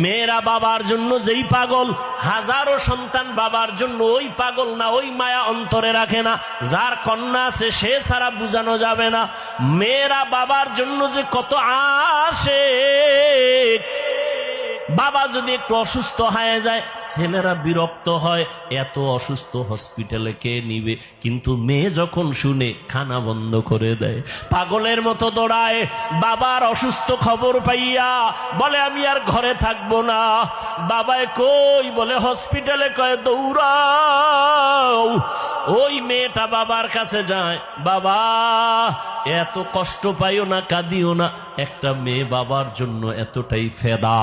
মেয়েরা বাবার জন্য যেই পাগল, হাজারো সন্তান বাবার জন্য ওই পাগল না, ওই মায়া অন্তরে রাখে না। যার কন্যা আছে সে ছাড়া বুঝানো যাবে না। মেয়েরা বাবার জন্য যে কত আসে, বাবা যদি একটু অসুস্থ হয়ে যায় ছেলেরা বিরক্ত হয়, এত অসুস্থ হসপিটালে কে নিবে। কিন্তু মেয়ে যখন শুনে খানা বন্ধ করে দেয়, পাগলের মতো দৌড়ায়। বাবার অসুস্থ খবর পাইয়া বলে আমি আর ঘরে থাকবো না। বাবায় কই, বলে হসপিটালে, কয় দৌড়াও। ওই মেয়েটা বাবার কাছে যায়, বাবা এত কষ্ট পাইও না, কাঁদিও না। একটা মেয়ে বাবার জন্য এতটাই ফেদা,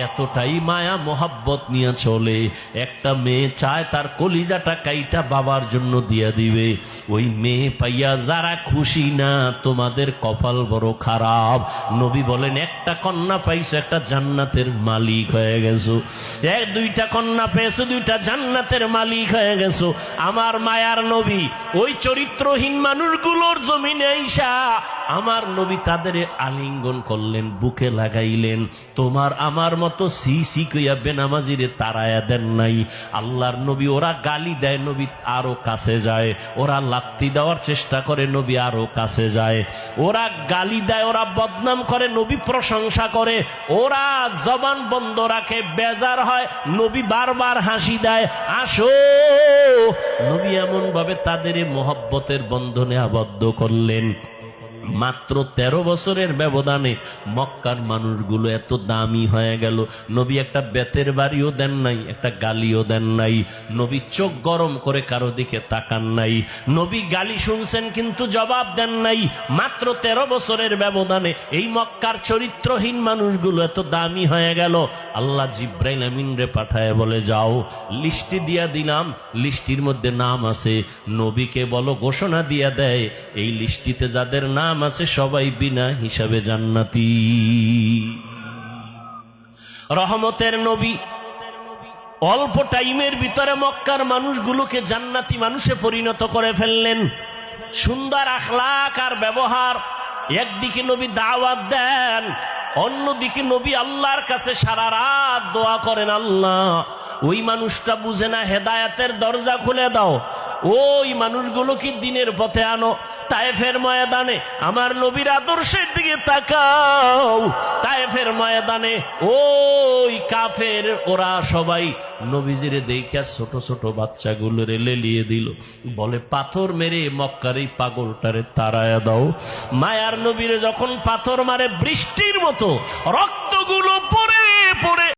এতটাই মায়া মোহাব্বত নিয়ে চলে। একটা মেয়ে চায় তার কলিজাটা কাইটা বাবার জন্য দিয়ে দিবে। ওই মেয়ে পাইয়া যারা খুশি না, তোমাদের কপাল বড় খারাপ। নবী বলেন একটা কন্যা পাইছো, একটা জান্নাতের মালিক হয়ে গেছো। দুইটা কন্যা পেয়েছো, দুইটা জান্নাতের মালিক হয়ে গেছো। আমার মায়ার নবী ওই চরিত্রহীন মানুষগুলোর জমিনে আইসা আমার নবী তাদের আলিঙ্গন করলেন, বুকে লাগাইলেন। তোমার আমার মতো সি সি কইয়া বেনামাজিরে তাড়ায়া দেন নাই। আল্লাহর নবী ওরা গালি দেয়, নবী আরো কাছে যায়। ওরা লাত্তি দেওয়ার চেষ্টা করে, নবী আরো কাছে যায়। ওরা গালি দেয়, ওরা বদনাম করে, নবী প্রশংসা করে। ওরা জবান বন্ধ রাখে, বেজার হয়, নবী বারবার হাসি দেয়, আসো। নবী এমন ভাবে তাদের মোহব্বতের বন্ধনে আবদ্ধ করলেন। মাত্র 13 বছরের ব্যবধানে মক্কার মানুষগুলো এত দামি হয়ে গেল। নবী একটা বেতের বাড়িও দেন নাই, একটা গালিও দেন নাই। নবী চোখ গরম করে কারো দিকে তাকান নাই। নবী গালি শুনছেন কিন্তু জবাব দেন নাই। মাত্র 13 বছরের ব্যবধানে এই মক্কার চরিত্রহীন মানুষগুলো এত দামি হয়ে গেল। আল্লাহ জিব্রাইল আমিন রে পাঠায় বলে, যাও লিস্টি দিয়া দিলাম, লিস্টির মধ্যে নাম আছে। নবীকে বলো ঘোষণা দিয়া দেয়, এই লিস্টিতে যাদের নাম আছে সবাই বিনা হিসাবে জান্নাতি। রহমতের নবী অল্প টাইমের ভিতরে মক্কার মানুষগুলোকে জান্নাতি মানুষে পরিণত করে ফেললেন। সুন্দর আখলাক আর ব্যবহার। একদিকে নবী দাওয়াত দেন, অন্যদিকে নবী আল্লাহর কাছে সারা রাত দোয়া করেন, আল্লাহ ওই মানুষটা বুঝে না, হেদায়েতের দরজা খুলে দাও, ওই মানুষগুলো কি দিনের পথে আনো। তায়েফের ময়দানে আমার নবীর আদর্শের দিকে তাকাও। তায়েফের ময়দানে ওই কাফের ওরা সবাই নবীজিরে দেখিয়া ছোট ছোট বাচ্চাগুলোরে লেলিয়ে দিল, বলে পাথর মেরে মক্কার এই পাগলটারে তাড়ায়া দাও। মায়ার নবীরে যখন পাথর মারে বৃষ্টির মতো রক্তগুলো পড়ে পড়ে